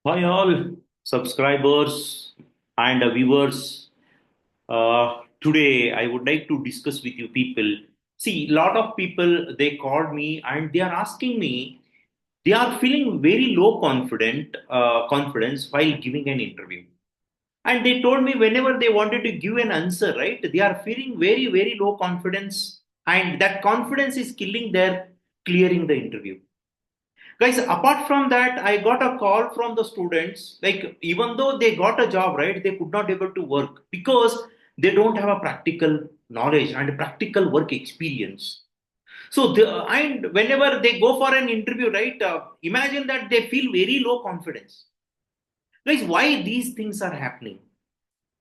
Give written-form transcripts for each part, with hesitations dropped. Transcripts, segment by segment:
Hi, all subscribers and viewers. Today, I would like to discuss with you people. See, a lot of people they called me and they are asking me. They are feeling very low confidence while giving an interview, and they told me whenever they wanted to give an answer, right, they are feeling very low confidence, and that confidence is killing their clearing the interview. Guys, apart from that, I got a call from the students, like even though they got a job, right, they could not able to work because they don't have a practical knowledge and practical work experience. And whenever they go for an interview, right, imagine that they feel very low confidence. Guys, why these things are happening?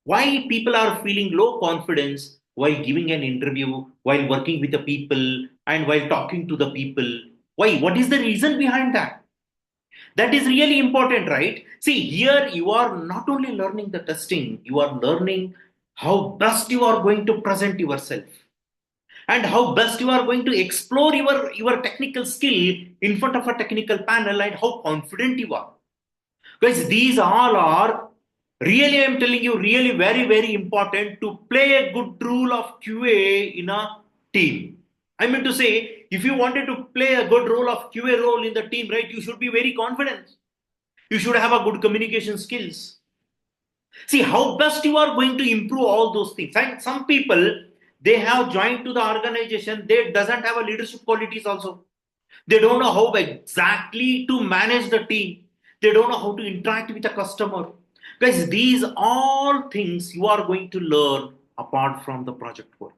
Why people are feeling low confidence while giving an interview, while working with the people, and while talking to the people? Why? What is the reason behind that? That is really important, right? See, here you are not only learning the testing, you are learning how best you are going to present yourself and how best you are going to explore your technical skill in front of a technical panel and how confident you are. Guys, these all are really, I'm telling you, really very important to play a good role of QA in a team. I mean to say, if you wanted to play a good role of QA role in the team, right, you should be very confident. You should have a good communication skills. See how best you are going to improve all those things. And some people, they have joined to the organization, they doesn't have a leadership qualities also. They don't know how exactly to manage the team. They don't know how to interact with the customer. Guys, these all things you are going to learn apart from the project work.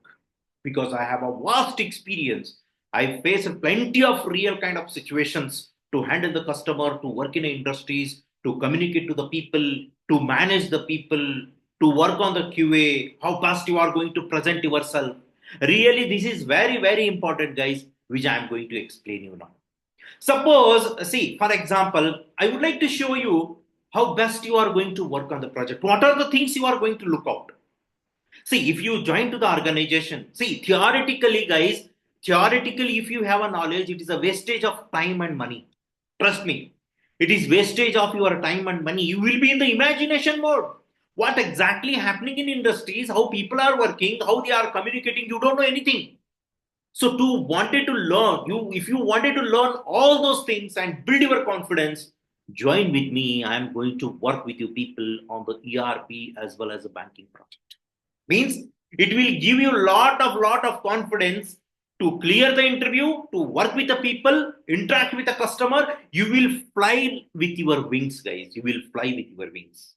Because I have a vast experience. I face plenty of real kind of situations to handle the customer, to work in industries, to communicate to the people, to manage the people, to work on the QA, how fast you are going to present yourself. Really, this is very important, guys, which I am going to explain you now. Suppose, see, for example, I would like to show you how best you are going to work on the project. What are the things you are going to look out? See, if you join to the organization, see, theoretically, guys, theoretically, if you have a knowledge, it is a wastage of time and money. Trust me, it is wastage of your time and money. You will be in the imagination mode. What exactly happening in industries, how people are working, how they are communicating, you don't know anything. So to wanted to learn, you if you wanted to learn all those things and build your confidence, join with me. I am going to work with you people on the ERP as well as the banking project. Means it will give you lot of confidence to clear the interview, to work with the people, interact with the customer. You will fly with your wings, guys. You will fly with your wings.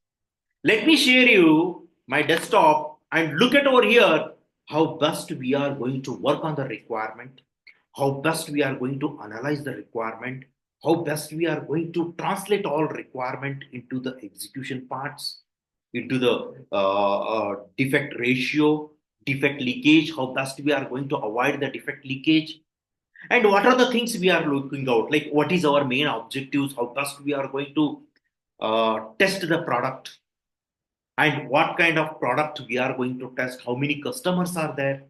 Let me share you my desktop and look at over here how best we are going to work on the requirement, how best we are going to analyze the requirement, how best we are going to translate all requirement into the execution parts, into the defect ratio, defect leakage, how best we are going to avoid the defect leakage, and what are the things we are looking out, like what is our main objectives, how best we are going to test the product, and what kind of product we are going to test, how many customers are there.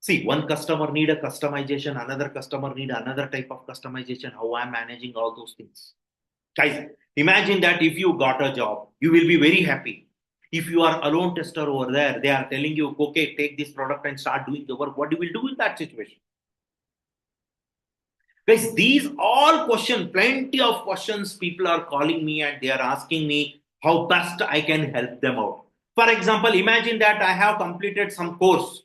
See, one customer need a customization, another customer need another type of customization, how I'm managing all those things. Guys, imagine that if you got a job, you will be very happy. If you are alone tester over there, they are telling you, okay, take this product and start doing the work, what you will do in that situation? Guys, these all questions, plenty of questions, people are calling me and they are asking me how best I can help them out. For example, imagine that I have completed some course,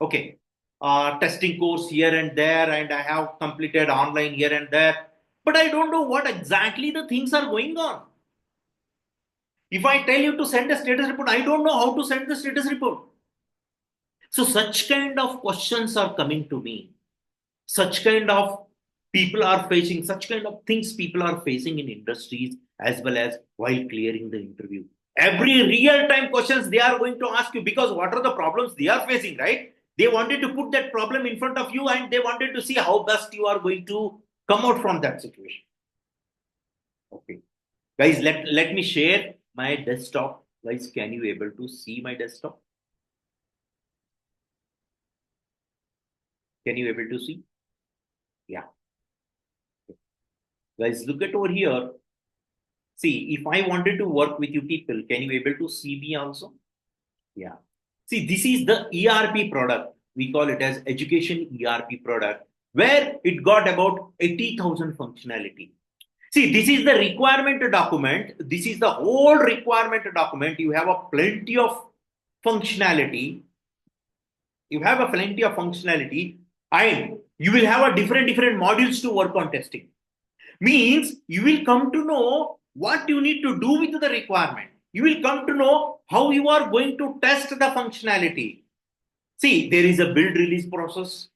okay, testing course here and there, and I have completed online here and there, but I don't know what exactly the things are going on. If I tell you to send a status report, I don't know how to send the status report. So such kind of questions are coming to me. Such kind of people are facing, such kind of things people are facing in industries as well as while clearing the interview. Every real time questions they are going to ask you, because what are the problems they are facing, right? They wanted to put that problem in front of you and they wanted to see how best you are going to come out from that situation. Okay. Guys, let me share my desktop. Guys, can you able to see my desktop? Can you able to see? Yeah. Guys, look at over here. See, if I wanted to work with you people, can you able to see me also? Yeah. See, this is the ERP product. We call it as education ERP product, where it got about 80,000 functionality. See, this is the requirement document. This is the whole requirement document. You have a plenty of functionality. You have a plenty of functionality, and you will have a different modules to work on testing. Means you will come to know what you need to do with the requirement. You will come to know how you are going to test the functionality. See, there is a build release process.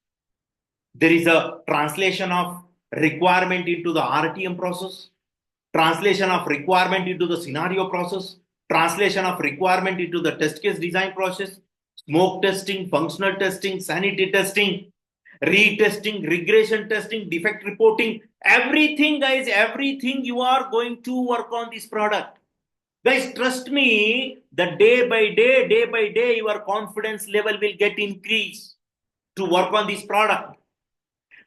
There is a translation of requirement into the RTM process, translation of requirement into the scenario process, translation of requirement into the test case design process, smoke testing, functional testing, sanity testing, retesting, regression testing, defect reporting, everything, guys, everything you are going to work on this product. Guys, trust me, the day by day, your confidence level will get increased to work on this product.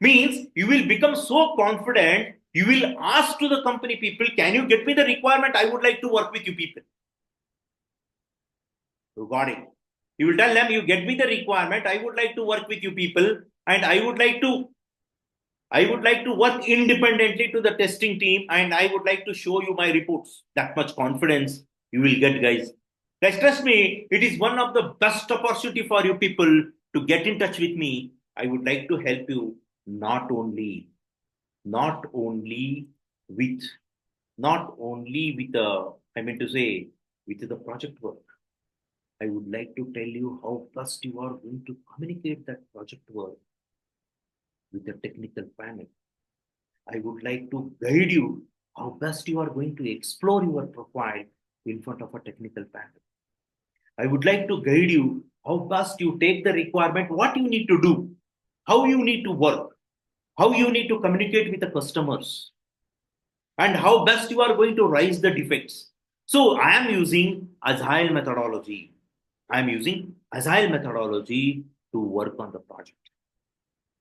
Means you will become so confident, you will ask to the company people, can you get me the requirement? I would like to work with you people. You got it. You will tell them, you get me the requirement, I would like to work with you people, and I would like to work independently to the testing team, and I would like to show you my reports. That much confidence you will get, guys. Guys, trust me, it is one of the best opportunity for you people to get in touch with me. I would like to help you not only, not only with, not only with the, I mean to say, with the project work. I would like to tell you how best you are going to communicate that project work with the technical panel. I would like to guide you how best you are going to explore your profile in front of a technical panel. I would like to guide you how best you take the requirement, what you need to do, how you need to work, how you need to communicate with the customers, and how best you are going to rise the defects. So I am using Agile methodology. I am using Agile methodology to work on the project.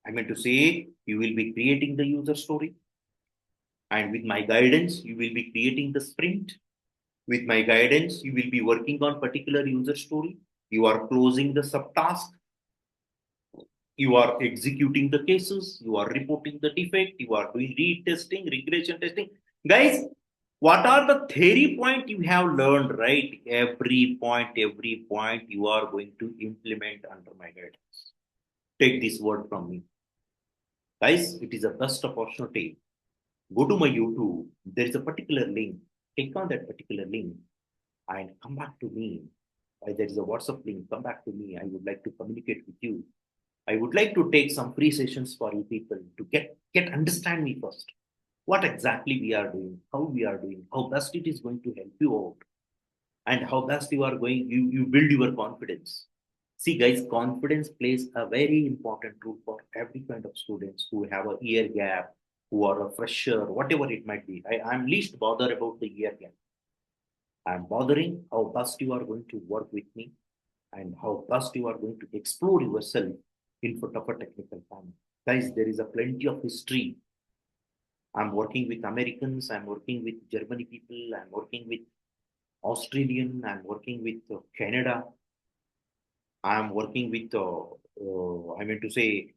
I meant to say you will be creating the user story, and with my guidance, you will be creating the sprint. With my guidance, you will be working on particular user story. You are closing the subtask. You are executing the cases. You are reporting the defect. You are doing retesting, regression testing. Guys, what are the theory point you have learned, right? Every point you are going to implement under my guidance. Take this word from me. Guys, it is a best opportunity. Go to my YouTube. There is a particular link. Click on that particular link and come back to me. There is a WhatsApp link. Come back to me. I would like to communicate with you. I would like to take some free sessions for you people to get understand me first. What exactly we are doing, how we are doing, how best it is going to help you out, and how best you are going, you build your confidence. See, guys, confidence plays a very important role for every kind of students who have a year gap, who are a fresher, whatever it might be. I'm least bothered about the year gap. I'm bothering how best you are going to work with me and how best you are going to explore yourself in front of a technical panel. Guys, there is a plenty of history. I'm working with Americans, I'm working with Germany people, I'm working with Australian, I'm working with Canada, I'm working with, I mean to say,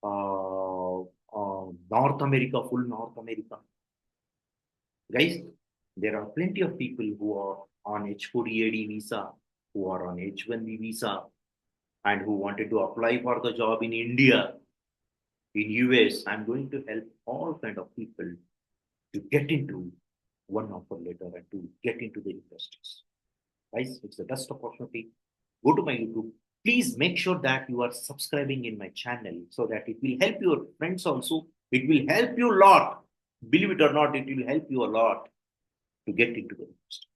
North America, full North America. Guys, there are plenty of people who are on H4EAD visa, who are on H1B visa, and who wanted to apply for the job in India, in US. I'm going to help all kind of people to get into one offer letter and to get into the industries. Guys, it's the best opportunity. Go to my YouTube. Please make sure that you are subscribing in my channel so that it will help your friends also. It will help you a lot. Believe it or not, it will help you a lot to get into the industry.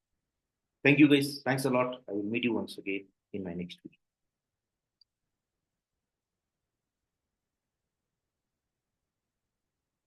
Thank you, guys. Thanks a lot. I will meet you once again in my next video.